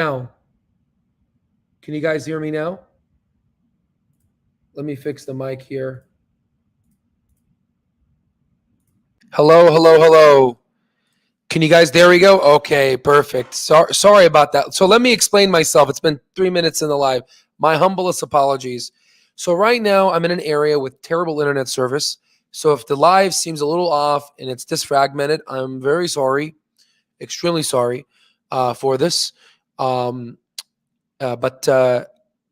Now, can you guys hear me now? Let me fix the mic here. Hello, hello, hello. Can you guys, there we go. Okay, perfect. Sorry about that. So let me explain myself. It's been 3 minutes in the live. My humblest apologies. So right now I'm in an area with terrible internet service. So if the live seems a little off and it's disfragmented, I'm very sorry, extremely sorry for this. Um, but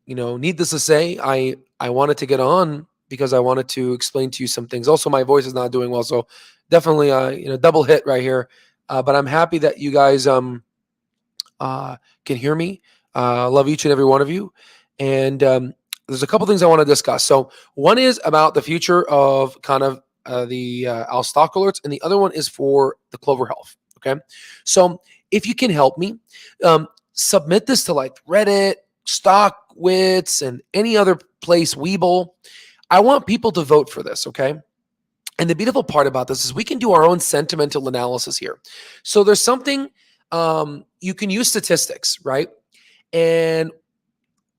needless to say, I wanted to get on because I wanted to explain to you some things. Also, my voice is not doing well, so definitely double hit right here. But I'm happy that you guys can hear me. Love each and every one of you, and there's a couple things I want to discuss. So one is about the future of kind of the Al stock alerts, and the other one is for the Clover Health. Okay, so if you can help me, submit this to like Reddit, StockWits, and any other place, Webull. I want people to vote for this, okay? And the beautiful part about this is we can do our own sentimental analysis here. So there's something, you can use statistics, right? And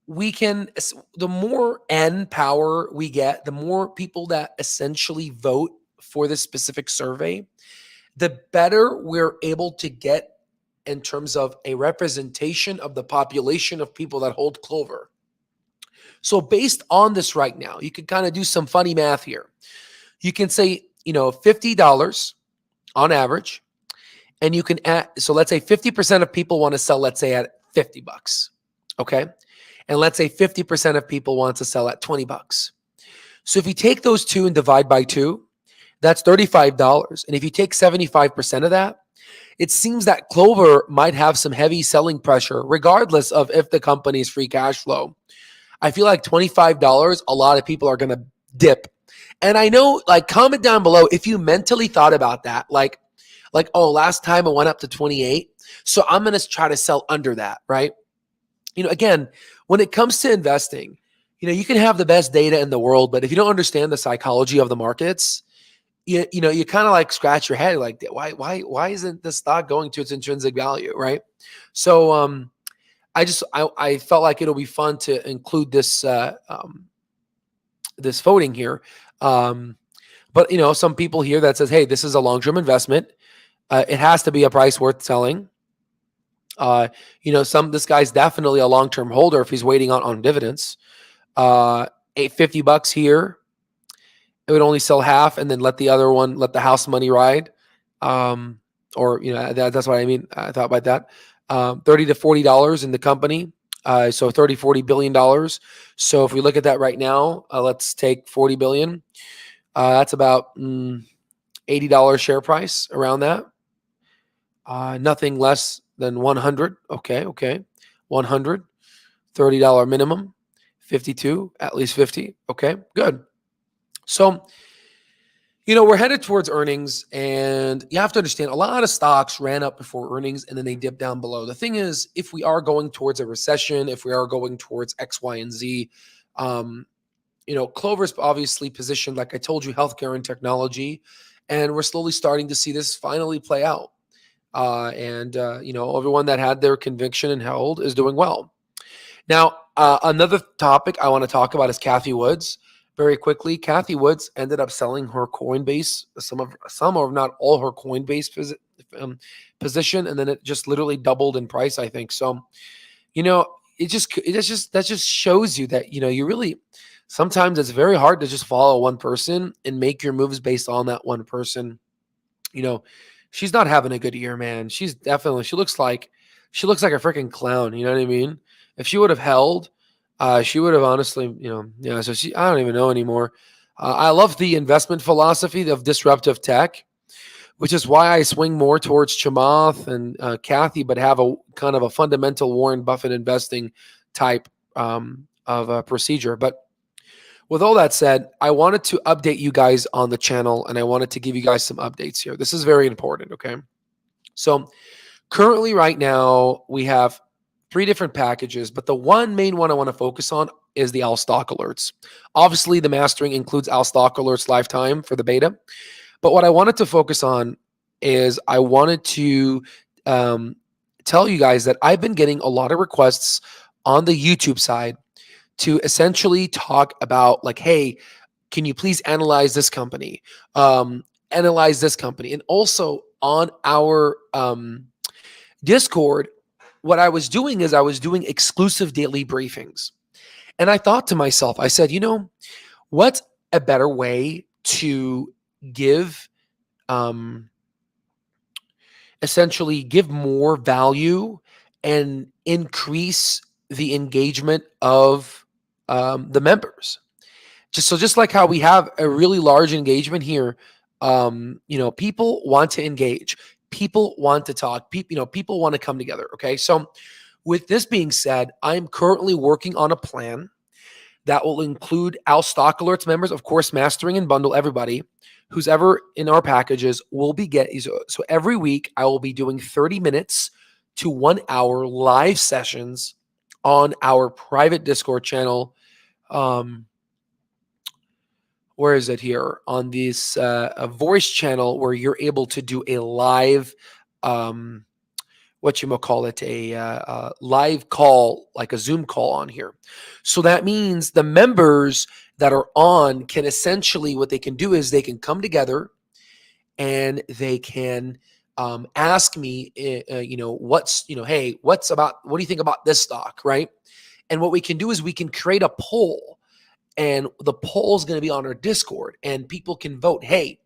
we can, the more N power we get, the more people that essentially vote for this specific survey, the better we're able to get in terms of a representation of the population of people that hold Clover. So based on this right now, you can kind of do some funny math here. You can say, $50 on average, and you can add, so let's say 50% of people want to sell, let's say at $50, okay? And let's say 50% of people want to sell at $20. So if you take those two and divide by 2, that's $35. And if you take 75% of that, it seems that Clover might have some heavy selling pressure, regardless of if the company's free cash flow. I feel like $25, a lot of people are going to dip. And I know, like, comment down below if you mentally thought about that. Like, oh, last time it went up to 28, so I'm going to try to sell under that, right? Again, when it comes to investing, you can have the best data in the world, but if you don't understand the psychology of the markets, you kind of like scratch your head, like, why isn't the stock going to its intrinsic value, right? So I felt like it'll be fun to include this this voting here. But some people here that says, hey, this is a long-term investment. It has to be a price worth selling. This guy's definitely a long-term holder if he's waiting on dividends. $850 here. It would only sell half and then let the house money ride. That's what I mean. I thought about that. $30 to $40 in the company. So $40 billion. So if we look at that right now, let's take 40 billion. That's about $80 share price, around that. Nothing less than 100. Okay. 100, $30 minimum, 52, at least 50. Okay, good. So, we're headed towards earnings, and you have to understand a lot of stocks ran up before earnings and then they dip down below. The thing is, if we are going towards a recession, if we are going towards X, Y, and Z, Clover's obviously positioned, like I told you, healthcare and technology, and we're slowly starting to see this finally play out. Everyone that had their conviction and held is doing well. Now, another topic I want to talk about is Cathie Woods. Very quickly, Cathie Woods ended up selling her Coinbase, some or not all her Coinbase position, and then it just literally doubled in price, I think. So, that just shows you that you really, sometimes it's very hard to just follow one person and make your moves based on that one person. She's not having a good year, man. She looks like a freaking clown. You know what I mean? If she would have held, she would have honestly, so I don't even know anymore. I love the investment philosophy of disruptive tech, which is why I swing more towards Chamath and Cathie, but have a kind of a fundamental Warren Buffett investing type of a procedure. But with all that said, I wanted to update you guys on the channel, and I wanted to give you guys some updates here. This is very important, okay? So currently right now, we have 3 different packages, but the main one I want to focus on is the Al stock alerts. Obviously, the mastering includes Al stock alerts lifetime for the beta. But what I wanted to focus on is I wanted to tell you guys that I've been getting a lot of requests on the YouTube side to essentially talk about like, hey, can you please analyze this company? Analyze this company. And also on our Discord, what I was doing is I was doing exclusive daily briefings. And I thought to myself, I said, what's a better way to give, essentially give more value and increase the engagement of the members? Just like how we have a really large engagement here, people want to engage, people want to talk, people want to come together. Okay, so with this being said, I'm currently working on a plan that will include our stock alerts members, of course, mastering and bundle everybody who's ever in our packages will be getting. So every week I will be doing 30 minutes to 1 hour live sessions on our private Discord channel. Where is it here on this a voice channel where you're able to do a live, what you might call it, a live call, like a Zoom call on here. So that means the members that are on can essentially, what they can do is they can come together and they can ask me, hey, what do you think about this stock, right? And what we can do is we can create a poll, and the poll is going to be on our Discord, and people can vote. Hey,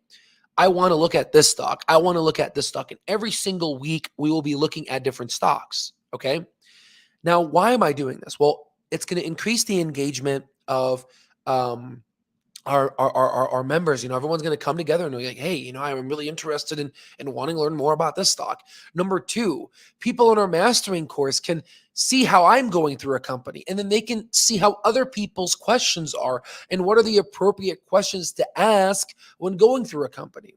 I want to look at this stock. I want to look at this stock. And every single week, we will be looking at different stocks. Okay. Now, why am I doing this? Well, it's going to increase the engagement of our members. Everyone's going to come together and be like, hey, I'm really interested in wanting to learn more about this stock. Number two, people in our mastering course can see how I'm going through a company, and then they can see how other people's questions are and what are the appropriate questions to ask when going through a company.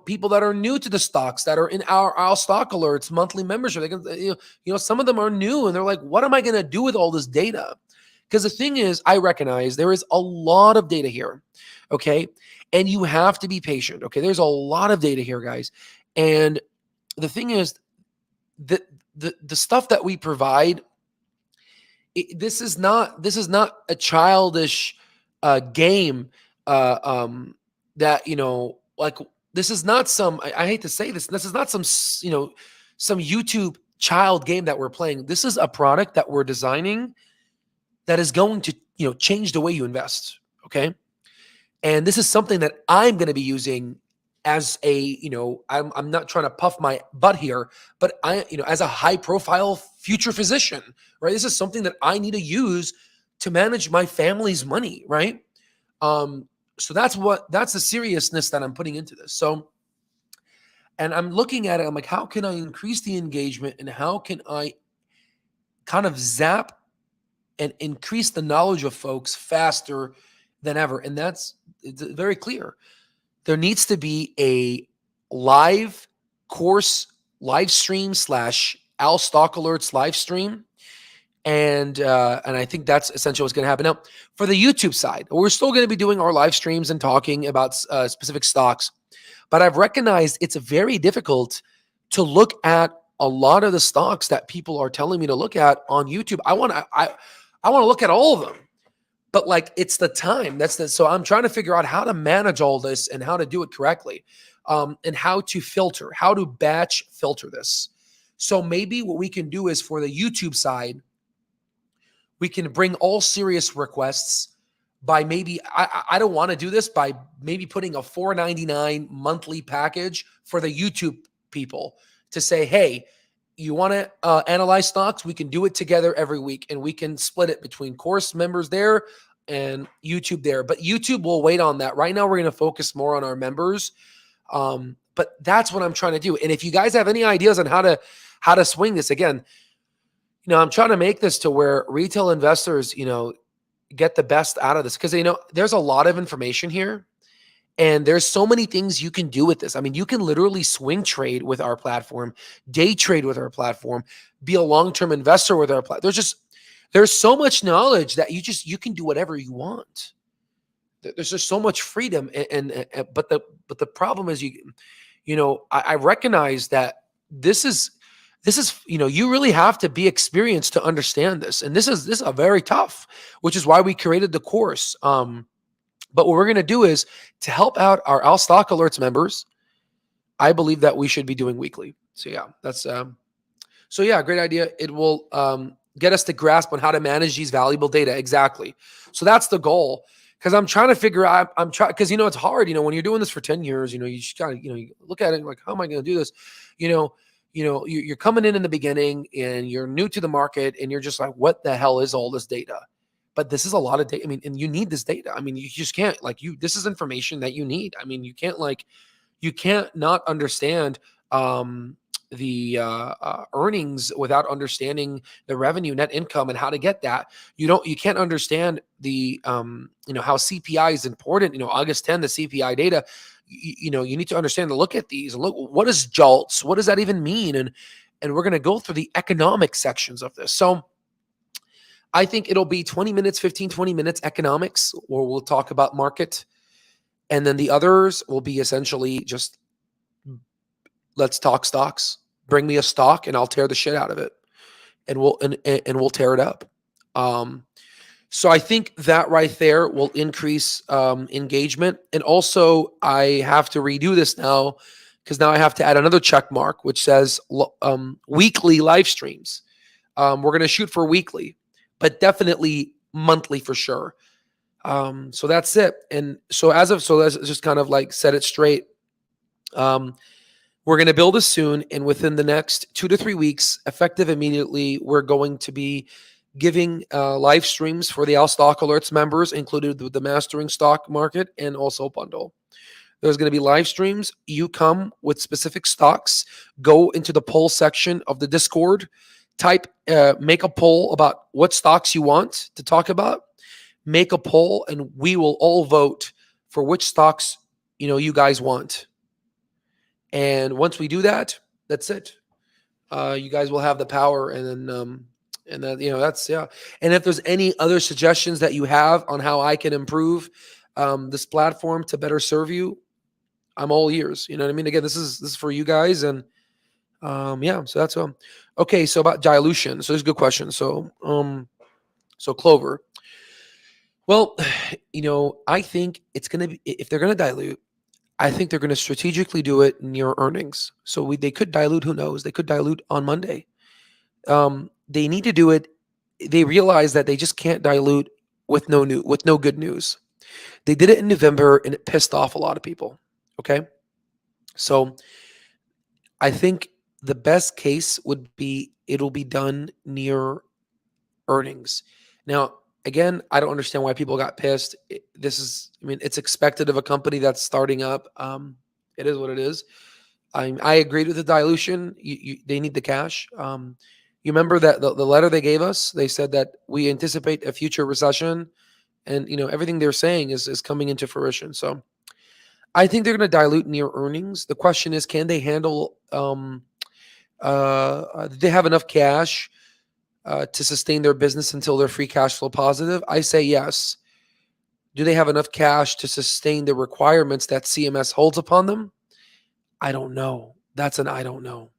People that are new to the stocks that are in our stock alerts monthly membership, they can, some of them are new and they're like, what am I going to do with all this data? Because the thing is, I recognize there is a lot of data here, okay? And you have to be patient, okay? There's a lot of data here, guys. And the thing is, the stuff that we provide, this is not a childish game that, like, this is not some, I hate to say this is not some, some YouTube child game that we're playing. This is a product that we're designing that is going to, change the way you invest. Okay. And this is something that I'm going to be using as a, I'm not trying to puff my butt here, but as a high profile future physician, right? This is something that I need to use to manage my family's money. Right. So that's the seriousness that I'm putting into this. So, and I'm looking at it, I'm like, how can I increase the engagement and how can I kind of zap and increase the knowledge of folks faster than ever? And it's very clear. There needs to be a live course, live stream / Al Stock Alerts live stream. And I think that's essentially what's going to happen. Now, for the YouTube side, we're still going to be doing our live streams and talking about specific stocks. But I've recognized it's very difficult to look at a lot of the stocks that people are telling me to look at on YouTube. I want to look at all of them, but like, it's the time. So I'm trying to figure out how to manage all this and how to do it correctly, and how to filter, how to batch filter this. So maybe what we can do is, for the YouTube side, we can bring all serious requests by maybe, I don't want to do this, by maybe putting a $4.99 monthly package for the YouTube people to say, hey, you want to analyze stocks? We can do it together every week, and we can split it between course members there and YouTube there. But YouTube will wait on that. Right now, we're going to focus more on our members. But that's what I'm trying to do. And if you guys have any ideas on how to swing this, again, I'm trying to make this to where retail investors, get the best out of this, because there's a lot of information here. And there's so many things you can do with this. I mean, you can literally swing trade with our platform, day trade with our platform, be a long-term investor with our platform. There's so much knowledge that you can do whatever you want. There's just so much freedom. But the problem is, I recognize that this is this is, you really have to be experienced to understand this. And this is a very tough, which is why we created the course. But what we're going to do is to help out our Al Stock Alerts members. I believe that we should be doing weekly. So yeah, great idea. It will get us to grasp on how to manage these valuable data. Exactly. So that's the goal. Because I'm trying to figure out, because it's hard, when you're doing this for 10 years, you just gotta, you look at it like, how am I going to do this? You're coming in the beginning and you're new to the market and you're just like, what the hell is all this data? But this is a lot of data. I mean, and you need this data. I mean, you just can't this is information that you need. I mean, you can't not understand the earnings without understanding the revenue, net income, and how to get that. You can't understand the how CPI is important. August 10, the CPI data. You need to understand to look at these and look, what is JOLTS? What does that even mean? And we're going to go through the economic sections of this. So I think it'll be 20 minutes, 15, 20 minutes economics, where we'll talk about market. And then the others will be essentially just, let's talk stocks. Bring me a stock and I'll tear the shit out of it. And we'll tear it up. So I think that right there will increase engagement. And also I have to redo this now, because now I have to add another check mark, which says weekly live streams. We're going to shoot for weekly, but definitely monthly for sure. So that's it. And so let's just kind of set it straight. We're going to build this soon. And within the next 2 to 3 weeks, effective immediately, we're going to be giving live streams for the Al Stock Alerts members, included with the Mastering Stock Market and also bundle. There's going to be live streams. You come with specific stocks, go into the poll section of the Discord, make a poll about what stocks you want to talk about. Make a poll, and we will all vote for which stocks you guys want. And once we do that, that's it. You guys will have the power, and then that's yeah. And if there's any other suggestions that you have on how I can improve this platform to better serve you, I'm all ears. You know what I mean? Again, this is for you guys, and so that's okay. So about dilution, so this is a good question. So Clover. Well, I think it's going to be, if they're going to dilute, I think they're going to strategically do it near earnings. So they could dilute, who knows? They could dilute on Monday. They need to do it. They realize that they just can't dilute with no good news. They did it in November and it pissed off a lot of people. Okay. So I think the best case would be it'll be done near earnings. Now, again, I don't understand why people got pissed. It's expected of a company that's starting up. It is what it is. I agreed with the dilution. They need the cash. You remember that the letter they gave us, they said that we anticipate a future recession, and everything they're saying is coming into fruition. So I think they're going to dilute near earnings. The question is, can they handle? Do they have enough cash to sustain their business until they're free cash flow positive? I say yes. Do they have enough cash to sustain the requirements that CMS holds upon them? I don't know. That's an I don't know.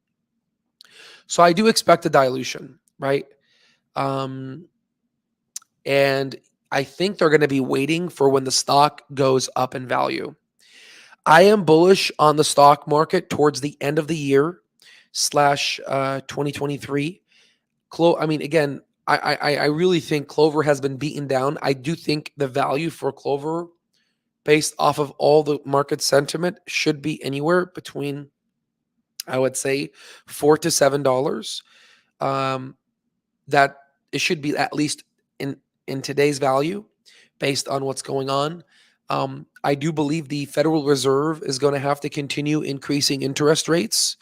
So I do expect a dilution, right? And I think they're going to be waiting for when the stock goes up in value. I am bullish on the stock market towards the end of the year / 2023. Again, I really think Clover has been beaten down. I do think the value for Clover, based off of all the market sentiment, should be anywhere between, I would say, $4 to $7. That it should be at least in today's value, based on what's going on. I do believe the Federal Reserve is going to have to continue increasing interest rates.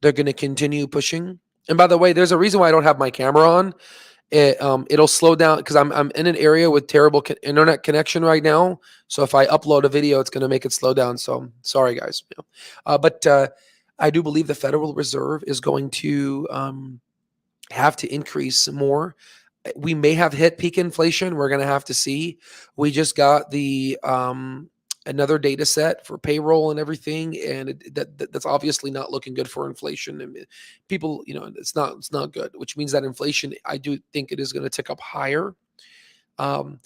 They're going to continue pushing. And by the way, there's a reason why I don't have my camera on. It'll slow down because I'm in an area with terrible internet connection right now. So if I upload a video, it's going to make it slow down. So sorry, guys. But I do believe the Federal Reserve is going to have to increase more. We may have hit peak inflation. We're going to have to see. We just got the another data set for payroll and everything, and that's obviously not looking good for inflation. I mean, people, it's not good, which means that inflation, I do think it is going to tick up higher. Um,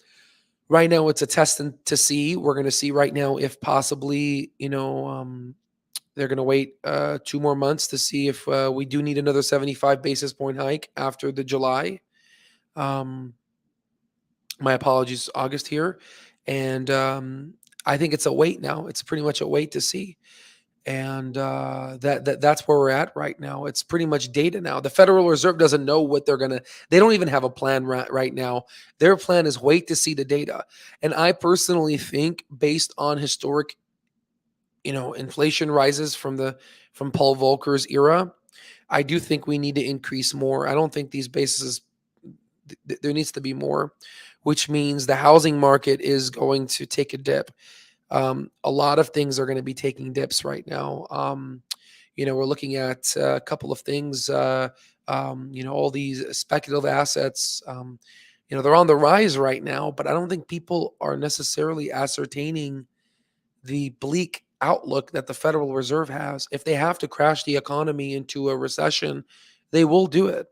right now, it's a test to see. We're going to see right now if possibly, they're going to wait 2 more months to see if we do need another 75 basis point hike after the July. Um, my apologies, August here, and I think it's a wait now. It's pretty much a wait to see, and that's where we're at right now. It's pretty much data now. The Federal Reserve doesn't know what they're gonna. They don't even have a plan right now. Their plan is wait to see the data, and I personally think, based on historic, inflation rises from Paul Volcker's era, I do think we need to increase more. I don't think these bases. There needs to be more, which means the housing market is going to take a dip. A lot of things are going to be taking dips right now. We're looking at a couple of things. All these speculative assets. They're on the rise right now, but I don't think people are necessarily ascertaining the bleak outlook that the Federal Reserve has. If they have to crash the economy into a recession, they will do it.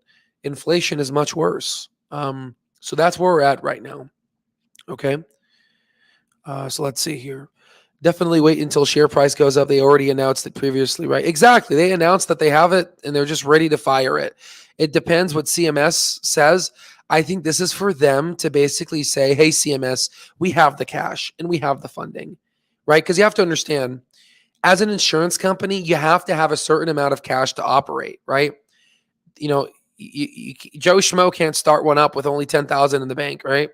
Inflation is much worse. So that's where we're at right now. Okay. So let's see here. Definitely wait until share price goes up. They already announced it previously, right? Exactly. They announced that they have it and they're just ready to fire it. It depends what CMS says. I think this is for them to basically say, hey, CMS, we have the cash and we have the funding, right? Because you have to understand, as an insurance company, you have to have a certain amount of cash to operate, right? Joe Schmo can't start one up with only 10,000 in the bank, right?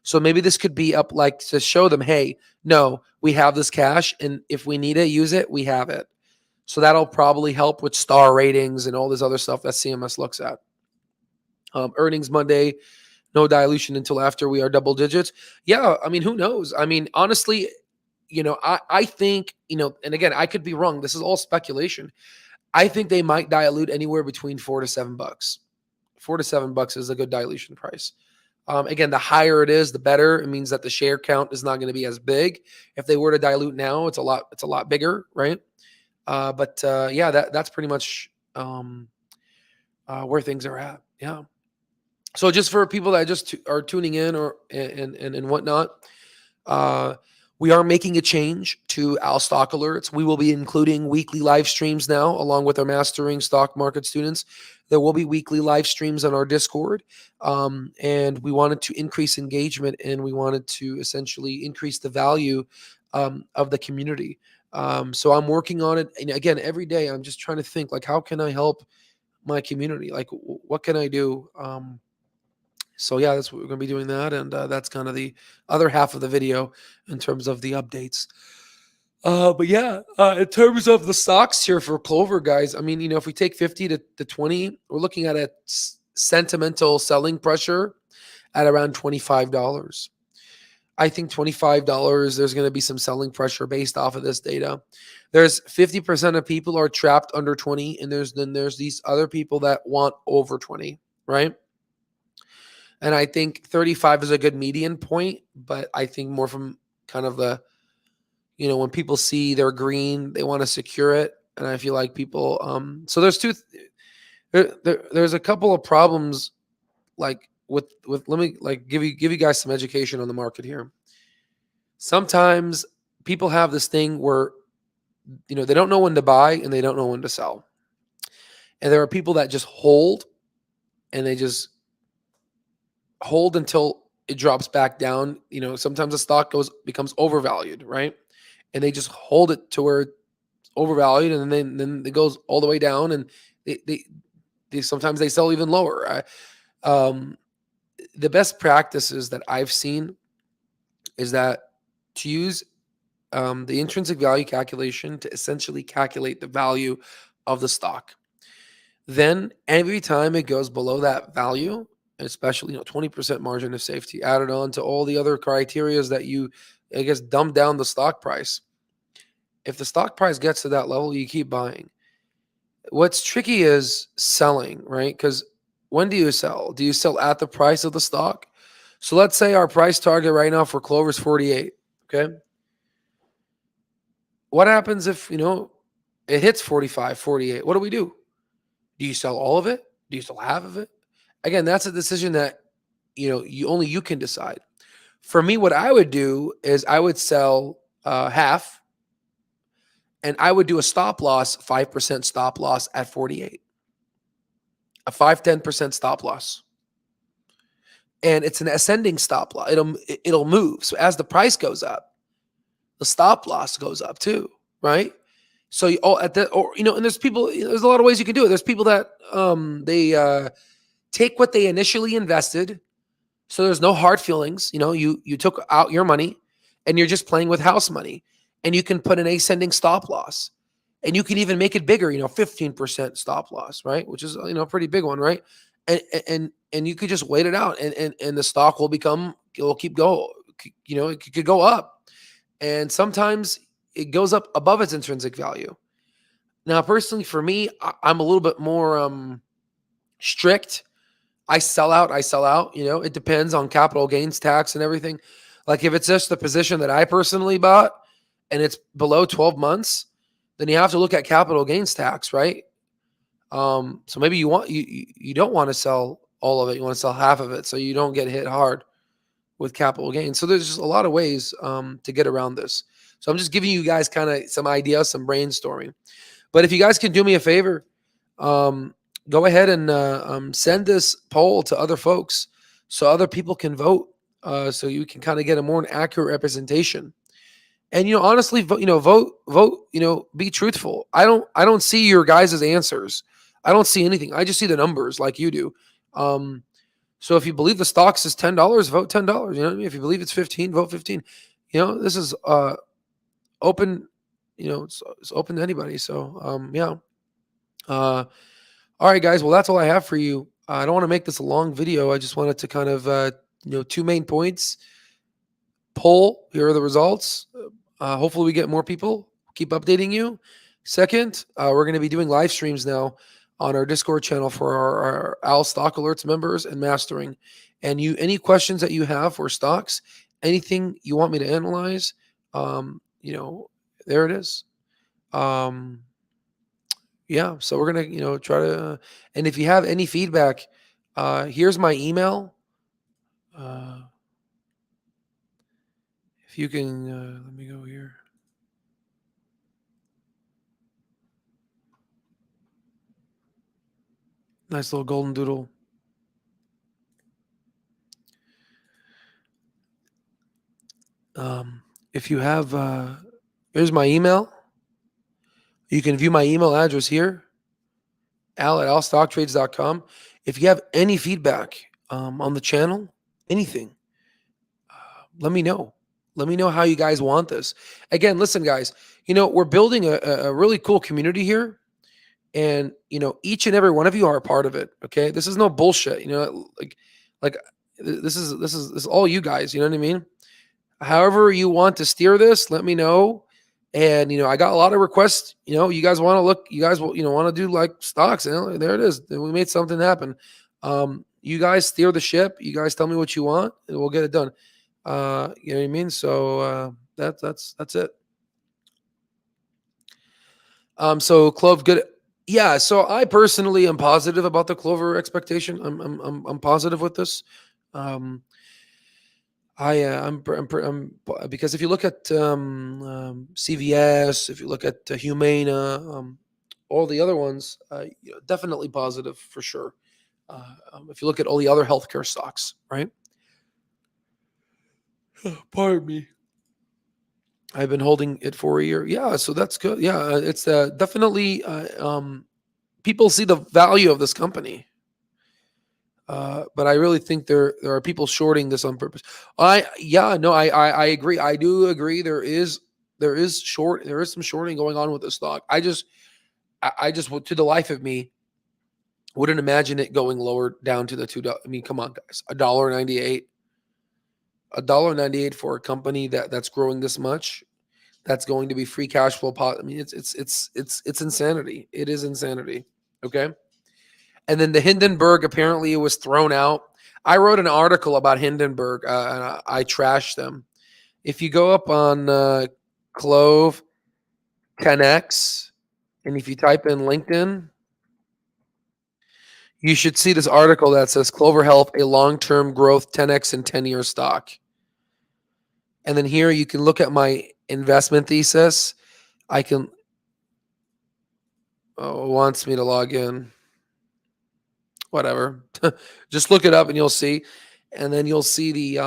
So maybe this could be up like to show them, hey, no, we have this cash, and if we need to use it, we have it. So that'll probably help with star ratings and all this other stuff that CMS looks at. Earnings Monday, no dilution until after we are double digits. Yeah, I mean, who knows? I mean, honestly, I think, and again, I could be wrong. This is all speculation. I think they might dilute anywhere between $4 to $7. $4 to $7 is a good dilution price. Again, the higher it is, the better. It means that the share count is not going to be as big. If they were to dilute now, it's a lot bigger, right? Yeah, that's pretty much where things are at. Yeah. So just for people that just are tuning in and whatnot, we are making a change to our stock alerts. We will be including weekly live streams now, along with our mastering stock market students. There will be weekly live streams on our Discord. And we wanted to increase engagement, and we wanted to essentially increase the value of the community. So I'm working on it. And again, every day I'm just trying to think, like, how can I help my community? Like, what can I do? So yeah, that's what we're going to be doing that. And that's kind of the other half of the video in terms of the updates. But yeah, in terms of the stocks here for Clover, guys, I mean, if we take 50 to 20, we're looking at a sentimental selling pressure at around $25. I think $25, there's going to be some selling pressure based off of this data. There's 50% of people are trapped under 20, and there's these other people that want over 20, right? And I think 35 is a good median point, but I think more from kind of the, when people see they're green, they want to secure it. And I feel like people, so there's there's a couple of problems, like with let me like give you guys some education on the market here. Sometimes people have this thing where, they don't know when to buy and they don't know when to sell. And there are people that just hold, and they just hold until it drops back down. Sometimes the stock becomes overvalued, right? And they just hold it to where it's overvalued, and then it goes all the way down, and they sometimes they sell even lower. The best practices that I've seen is that to use the intrinsic value calculation to essentially calculate the value of the stock. Then every time it goes below that value, especially 20% margin of safety added on to all the other criteria that you, I guess, dumb down the stock price. If the stock price gets to that level, you keep buying. What's tricky is selling, right? Because when do you sell? Do you sell at the price of the stock? So let's say our price target right now for Clover is 48, okay? What happens if, it hits 45, 48? What do we do? Do you sell all of it? Do you sell half of it? Again, that's a decision that, you can decide. For me, what I would do is I would sell half, and I would do a stop loss, 5% stop loss at 48, a 5-10% stop loss. And it's an ascending stop loss. It'll move. So as the price goes up, the stop loss goes up too, right? So and there's people. There's a lot of ways you can do it. There's people that they take what they initially invested, so there's no hard feelings. You took out your money, and you're just playing with house money, and you can put an ascending stop loss, and you can even make it bigger. 15% stop loss, right? Which is a pretty big one, right? And you could just wait it out, and the stock will keep going. It could go up, and sometimes it goes up above its intrinsic value. Now, personally, for me, I'm a little bit more strict. I sell out. It depends on capital gains tax and everything. Like if it's just the position that I personally bought and it's below 12 months, then you have to look at capital gains tax, right? So maybe you don't want to sell all of it. You want to sell half of it so you don't get hit hard with capital gains. So there's just a lot of ways to get around this. So I'm just giving you guys kind of some ideas, some brainstorming. But if you guys can do me a favor, go ahead and send this poll to other folks so other people can vote, so you can kind of get a more accurate representation. And honestly, vote. Be truthful. I don't see your guys' answers. I don't see anything. I just see the numbers like you do. So if you believe the stocks is $10, vote $10. You know what I mean? If you believe it's 15, vote 15. This is open. It's open to anybody. So yeah. All right, guys. Well, that's all I have for you. I don't want to make this a long video. I just wanted to kind of two main points. Poll. Here are the results. Hopefully, we get more people. Keep updating you. Second, we're going to be doing live streams now on our Discord channel for our Al Stock Alerts members and mastering. And any questions that you have for stocks, anything you want me to analyze, there it is. Yeah, so we're gonna try to. And if you have any feedback, here's my email. If you can, let me go here. Nice little golden doodle. If you have, here's my email. You can view my email address here, al@alstocktrades.com. If you have any feedback on the channel, anything, let me know. Let me know how you guys want this. Like listen, guys, we're building a really cool community here. And, each and every one of you are a part of it. Okay. This is no bullshit. Like this is all you guys, you know what I mean? However you want to steer this, let me know. And, I got a lot of requests, you guys want to look, you guys will, want to do like stocks. And there it is. We made something happen. You guys steer the ship. You guys tell me what you want and we'll get it done. You know what I mean? So, that's it. So CLOV good. Yeah, so I personally am positive about the Clover expectation. I'm positive with this. I'm because if you look at CVS, if you look at Humana, all the other ones, definitely positive for sure. If you look at all the other healthcare stocks, right? Pardon me. I've been holding it for a year. Yeah, so that's good. Yeah, it's definitely people see the value of this company. But I really think there are people shorting this on purpose. I agree. I do agree. There is some shorting going on with the stock. I just to the life of me wouldn't imagine it going lower down to the $2. I mean, come on, guys, $1.98. $1.98 for a company that's growing this much, that's going to be free cash flow. I mean, it's insanity. It is insanity. Okay. And then the Hindenburg, apparently it was thrown out. I wrote an article about Hindenburg and I trashed them. If you go up on CLOV 10x. And if you type in LinkedIn, you should see this article that says Clover Health, a long-term growth 10x in 10-year stock. And then here you can look at my investment thesis. I can, wants me to log in. Whatever. Just look it up and you'll see. And then you'll see the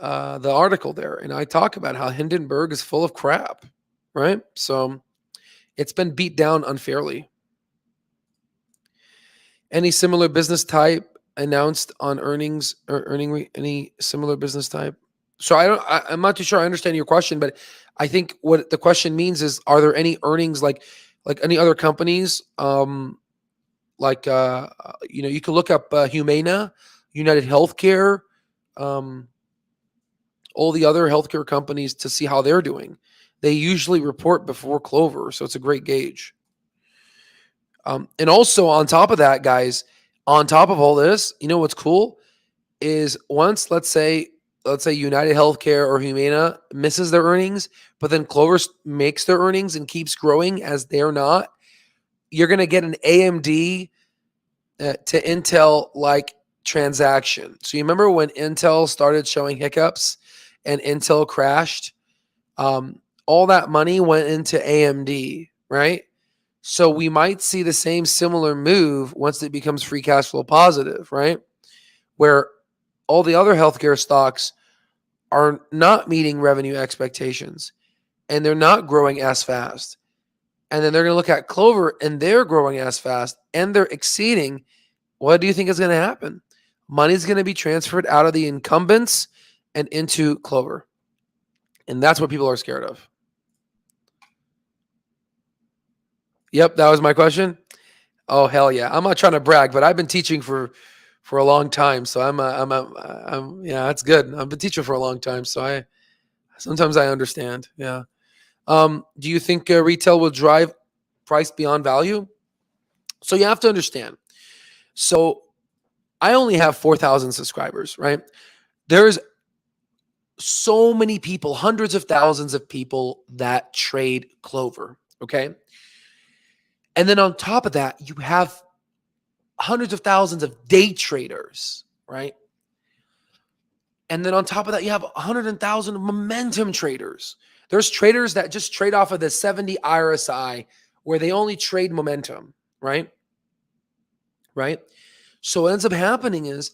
article there. And I talk about how Hindenburg is full of crap, right? So it's been beat down unfairly. Any similar business type announced on earnings or any similar business type? So I'm not too sure I understand your question, but I think what the question means is, are there any earnings like any other companies? You can look up Humana, United Healthcare, all the other healthcare companies to see how they're doing. They usually report before Clover, so it's a great gauge. And also on top of that, guys, on top of all this, you know what's cool is once, let's say United Healthcare or Humana misses their earnings, but then Clover makes their earnings and keeps growing as they're not, you're going to get an AMD to Intel like transaction. So you remember when Intel started showing hiccups and Intel crashed? All that money went into AMD, right? So we might see the same similar move once it becomes free cash flow positive, right? Where all the other healthcare stocks are not meeting revenue expectations and they're not growing as fast. And then they're going to look at Clover and they're growing as fast and they're exceeding. What do you think is going to happen? Money's going to be transferred out of the incumbents and into Clover. And that's what people are scared of. Yep, that was my question. Oh, hell yeah. I'm not trying to brag, but I've been teaching for a long time. So I'm yeah, that's good. I've been teaching for a long time. So sometimes I understand. Yeah. Do you think retail will drive price beyond value? So you have to understand. So I only have 4,000 subscribers, right? There's so many people, hundreds of thousands of people that trade Clover, okay? And then on top of that, you have hundreds of thousands of day traders, right? And then on top of that, you have 100,000 momentum traders. There's traders that just trade off of the 70 RSI where they only trade momentum, right? Right? So what ends up happening is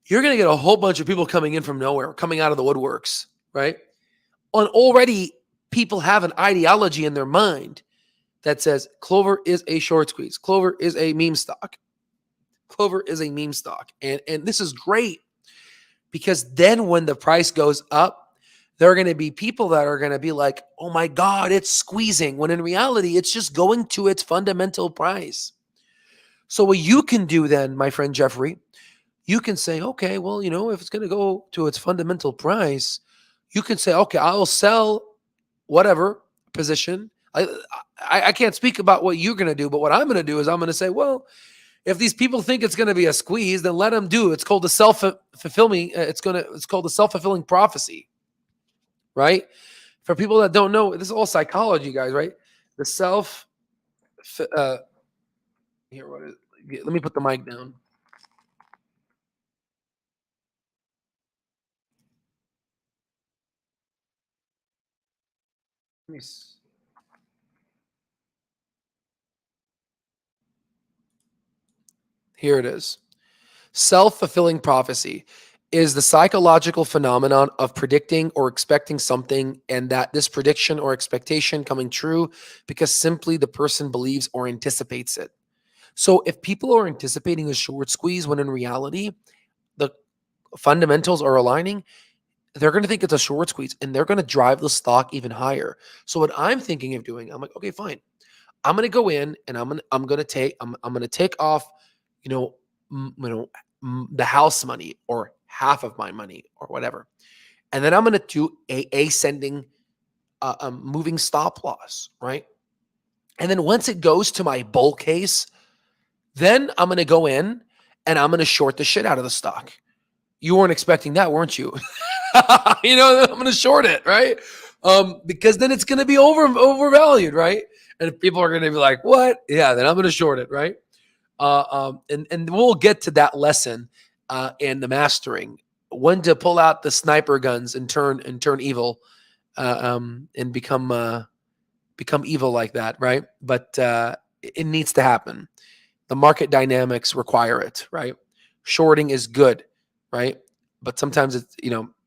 you're going to get a whole bunch of people coming in from nowhere, coming out of the woodworks, right? And already people have an ideology in their mind that says Clover is a short squeeze. Clover is a meme stock. Clover is a meme stock. And this is great because then when the price goes up, there are going to be people that are going to be like, oh my God, it's squeezing. When in reality, it's just going to its fundamental price. So what you can do then, my friend Jeffrey, you can say, okay, well, if it's going to go to its fundamental price, you can say, okay, I'll sell whatever position. I can't speak about what you're going to do, but what I'm going to do is I'm going to say, well, if these people think it's going to be a squeeze, then let them do. It's called the self-fulfilling. It's called the self-fulfilling prophecy, right? For people that don't know, this is all psychology, guys, right? The here, what is? Let me put the mic down. Let me see. Here it is. Self-fulfilling prophecy is the psychological phenomenon of predicting or expecting something and that this prediction or expectation coming true because simply the person believes or anticipates it. So if people are anticipating a short squeeze when in reality the fundamentals are aligning, they're going to think it's a short squeeze and they're going to drive the stock even higher. So what I'm thinking of doing, I'm like, okay, fine. I'm going to go in and I'm going to take off, the house money or half of my money or whatever. And then I'm going to do a ascending moving stop loss, right? And then once it goes to my bull case, then I'm going to go in and I'm going to short the shit out of the stock. You weren't expecting that, weren't you? I'm going to short it, right? Because then it's going to be overvalued, right? And if people are going to be like, "What?" Yeah, then I'm going to short it, right? And we'll get to that lesson in the mastering when to pull out the sniper guns and turn evil and become evil like that, right? But it needs to happen. The market dynamics require it, right? Shorting is good, right? But sometimes it's,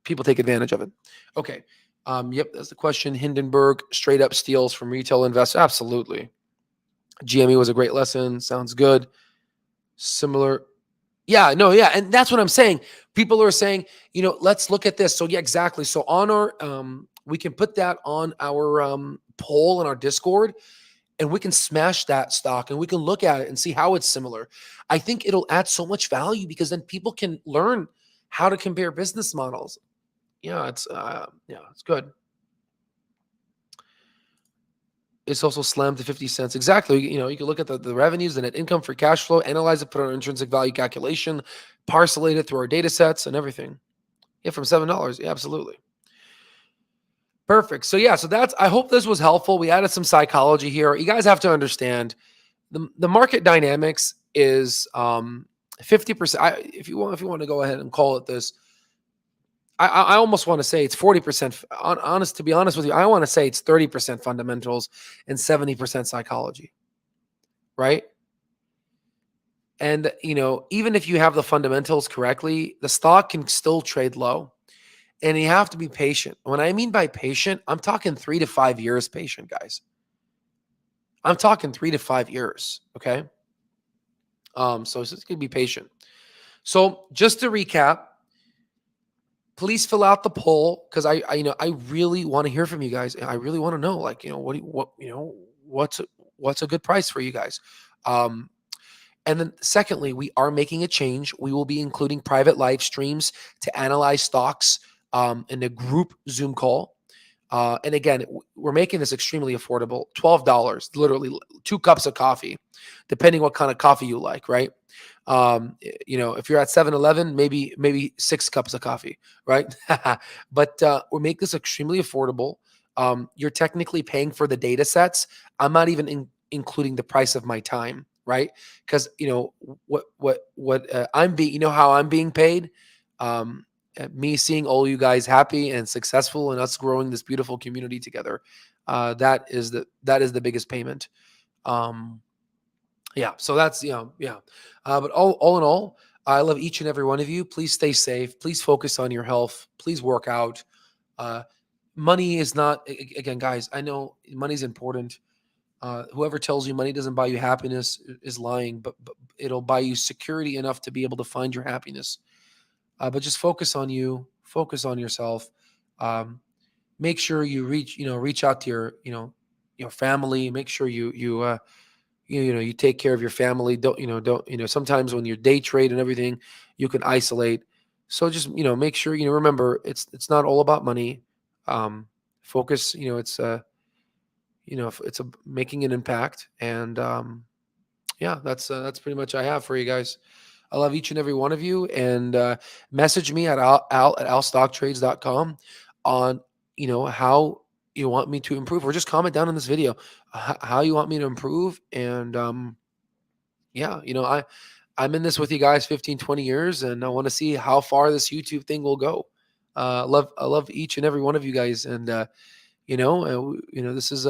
people take advantage of it. Okay. Yep, that's the question. Hindenburg straight up steals from retail investors. Absolutely. GME was a great lesson. Sounds good. Similar. Yeah, no, yeah. And that's what I'm saying. People are saying, let's look at this. So yeah, exactly. So on our we can put that on our poll in our Discord, and we can smash that stock and we can look at it and see how it's similar. I think it'll add so much value because then people can learn how to compare business models. Yeah, it's good. It's also slammed to 50 cents. Exactly. You can look at the revenues, the net income, free cash flow, analyze it, put on an intrinsic value calculation, parcelate it through our data sets and everything. Yeah, from $7. Yeah, absolutely. Perfect. So yeah, I hope this was helpful. We added some psychology here. You guys have to understand the market dynamics is 50%. If you want to go ahead and call it this, I almost want to say it's 40%. To be honest with you, I want to say it's 30% fundamentals and 70% psychology, right? And even if you have the fundamentals correctly, the stock can still trade low, and you have to be patient. When I mean by patient, I'm talking 3 to 5 years patient, guys. I'm talking 3 to 5 years. Okay. So it's going to be patient. So just to recap, please fill out the poll because I really want to hear from you guys. I really want to know, like, what's a good price for you guys. And then secondly, we are making a change. We will be including private live streams to analyze stocks in a group Zoom call. And again, we're making this extremely affordable. $12, literally 2 cups of coffee, depending what kind of coffee you like, right? If you're at 7-Eleven, maybe 6 cups of coffee, right? But we make this extremely affordable. You're technically paying for the data sets. I'm not even including the price of my time, right? Because I'm being, how I'm being paid. Me seeing all you guys happy and successful and us growing this beautiful community together. That is the biggest payment. Yeah. So that's, yeah. But all in all, I love each and every one of you. Please stay safe. Please focus on your health. Please work out. Money is not, again, guys, I know money's important. Whoever tells you money doesn't buy you happiness is lying, but it'll buy you security enough to be able to find your happiness. But just focus on you, focus on yourself. Make sure you reach out to your family. Make sure you take care of your family. Don't sometimes when you're day trade and everything, you can isolate. So just make sure remember it's not all about money. Focus. It's making an impact, and yeah, that's pretty much I have for you guys. I love each and every one of you, and message me at al@alstocktrades.com on how you want me to improve, or just comment down in this video how you want me to improve. And yeah, I'm in this with you guys 15, 20 years, and I want to see how far this YouTube thing will go. I love each and every one of you guys, and this is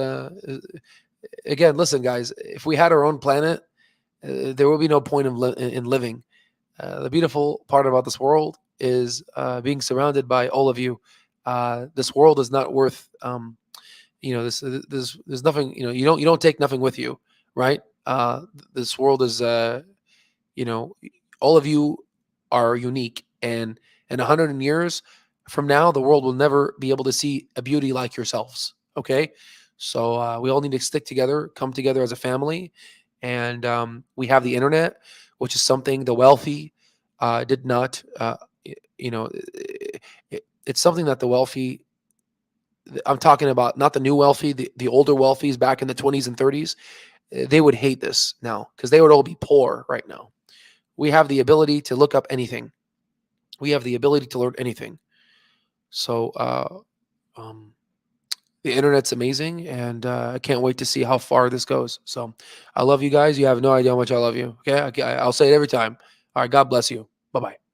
again, listen, guys, if we had our own planet, there will be no point in living. The beautiful part about this world is being surrounded by all of you. This world is not worth, there's nothing, you don't take nothing with you, right? This world is, all of you are unique, and in 100 years from now, the world will never be able to see a beauty like yourselves. Okay. So we all need to stick together, come together as a family. And we have the internet, which is something the wealthy did not, it's something that the wealthy, I'm talking about not the new wealthy, the older wealthies back in the 20s and 30s, they would hate this now because they would all be poor right now. We have the ability to look up anything. We have the ability to learn anything. So, The internet's amazing, and I can't wait to see how far this goes. So I love you guys. You have no idea how much I love you. Okay, I'll say it every time. All right, God bless you. Bye bye.